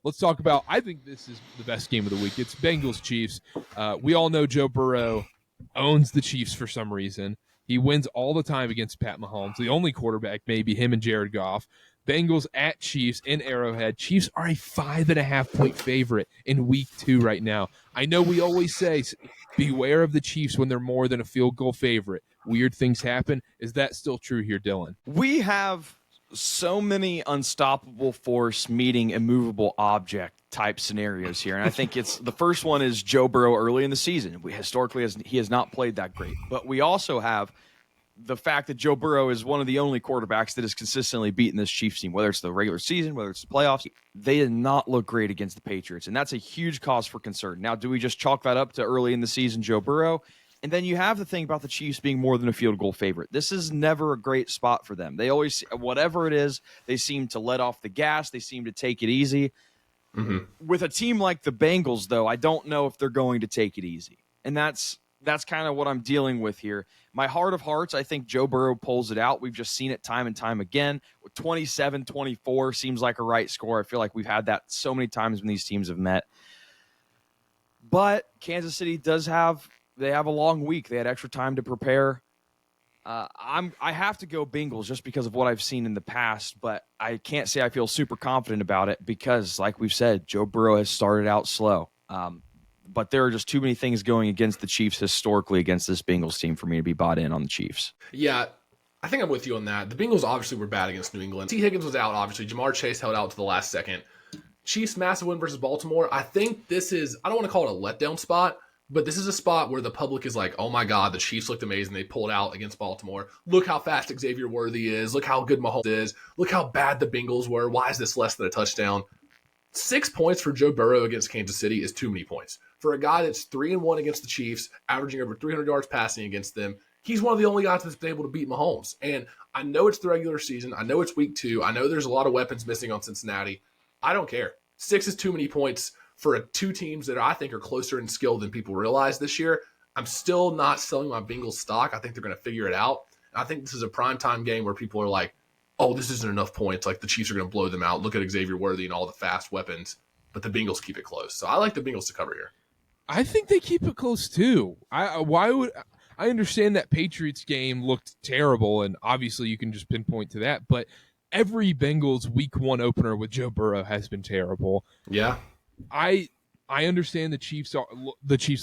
let's talk about, I think this is the best game of the week. It's Bengals-Chiefs. We all know Joe Burrow owns the Chiefs for some reason. He wins all the time against Pat Mahomes, the only quarterback, maybe him and Jared Goff. Bengals at Chiefs in Arrowhead. Chiefs are a 5.5-point favorite in week 2 right now. I know we always say beware of the Chiefs when they're more than a field goal favorite. Weird things happen. Is that still true here, Dylan? We have so many unstoppable force meeting immovable object type scenarios here. And I think the first one is Joe Burrow early in the season. Historically, he has not played that great. But we also have the fact that Joe Burrow is one of the only quarterbacks that has consistently beaten this Chiefs team, whether it's the regular season, whether it's the playoffs. They did not look great against the Patriots, and that's a huge cause for concern. Now, do we just chalk that up to early in the season Joe Burrow? And then you have the thing about the Chiefs being more than a field goal favorite. This is never a great spot for them. They always, whatever it is, they seem to let off the gas. They seem to take it easy. Mm-hmm. With a team like the Bengals, though, I don't know if they're going to take it easy. And that's kind of what I'm dealing with here. My heart of hearts, I think Joe Burrow pulls it out. We've just seen it time and time again. 27-24 seems like a right score. I feel like we've had that so many times when these teams have met. But Kansas City they have a long week. They had extra time to prepare. I have to go Bengals just because of what I've seen in the past, but I can't say I feel super confident about it because, like we've said, Joe Burrow has started out slow. But there are just too many things going against the Chiefs historically against this Bengals team for me to be bought in on the Chiefs. Yeah, I think I'm with you on that. The Bengals obviously were bad against New England. T. Higgins was out, obviously. Jamar Chase held out to the last second. Chiefs massive win versus Baltimore. I think this is, I don't want to call it a letdown spot, but this is a spot where the public is like, oh my God, the Chiefs looked amazing. They pulled out against Baltimore. Look how fast Xavier Worthy is. Look how good Mahomes is. Look how bad the Bengals were. Why is this less than a touchdown? 6 points for Joe Burrow against Kansas City is too many points. For a guy that's 3-1 against the Chiefs, averaging over 300 yards passing against them, he's one of the only guys that's been able to beat Mahomes. And I know it's the regular season. I know it's week 2. I know there's a lot of weapons missing on Cincinnati. I don't care. 6 is too many points for two teams that I think are closer in skill than people realize this year. I'm still not selling my Bengals stock. I think they're going to figure it out. I think this is a primetime game where people are like, oh, this isn't enough points. Like, the Chiefs are going to blow them out. Look at Xavier Worthy and all the fast weapons. But the Bengals keep it close. So I like the Bengals to cover here. I think they keep it close, too. I understand that Patriots game looked terrible, and obviously you can just pinpoint to that. But every Bengals week 1 opener with Joe Burrow has been terrible. Yeah. I understand the Chiefs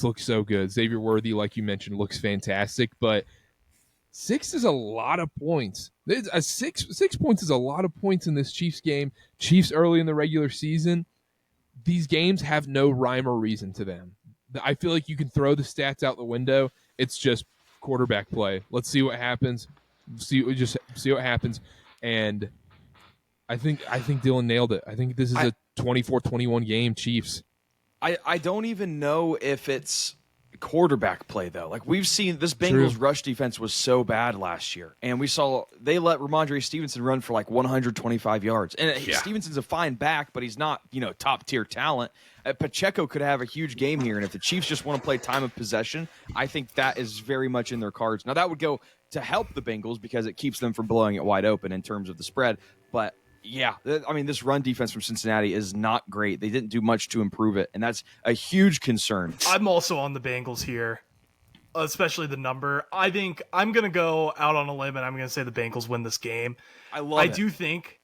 look so good. Xavier Worthy, like you mentioned, looks fantastic, but 6 is a lot of points. 6 points is a lot of points in this Chiefs game. Chiefs early in the regular season, these games have no rhyme or reason to them. I feel like you can throw the stats out the window. It's just quarterback play. Let's see what happens. See what happens. And I think Dylan nailed it. I think this is a 24-21 game, Chiefs. I don't even know if it's quarterback play, though. Like, we've seen this Bengals rush defense was so bad last year, and we saw they let Ramondre Stevenson run for like 125 yards. And Stevenson's a fine back, but he's not, top tier talent. Pacheco could have a huge game here, and if the Chiefs just want to play time of possession, I think that is very much in their cards. Now, that would go to help the Bengals because it keeps them from blowing it wide open in terms of the spread, but yeah, I mean, this run defense from Cincinnati is not great. They didn't do much to improve it, and that's a huge concern. I'm also on the Bengals here, especially the number. I think I'm going to go out on a limb, and I'm going to say the Bengals win this game. I do think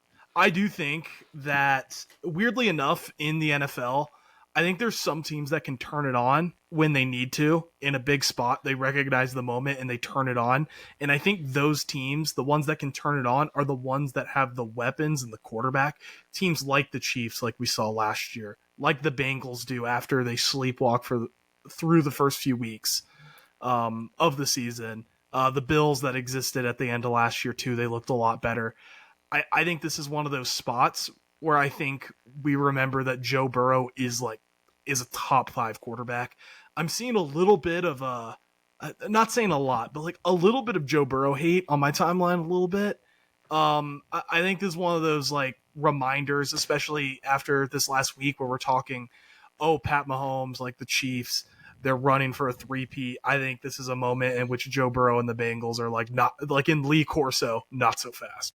that, weirdly enough, in the NFL, I think there's some teams that can turn it on when they need to in a big spot. They recognize the moment and they turn it on. And I think those teams, the ones that can turn it on, are the ones that have the weapons and the quarterback. Teams like the Chiefs, like we saw last year, like the Bengals do after they sleepwalk through the first few weeks of the season. The Bills that existed at the end of last year too, they looked a lot better. I think this is one of those spots where I think we remember that Joe Burrow is a top 5 quarterback. I'm seeing a little bit of not saying a lot, but like a little bit of Joe Burrow hate on my timeline a little bit. I think this is one of those like reminders, especially after this last week where we're talking, oh, Pat Mahomes, like the Chiefs, they're running for a 3-peat. I think this is a moment in which Joe Burrow and the Bengals are like not like in Lee Corso, not so fast.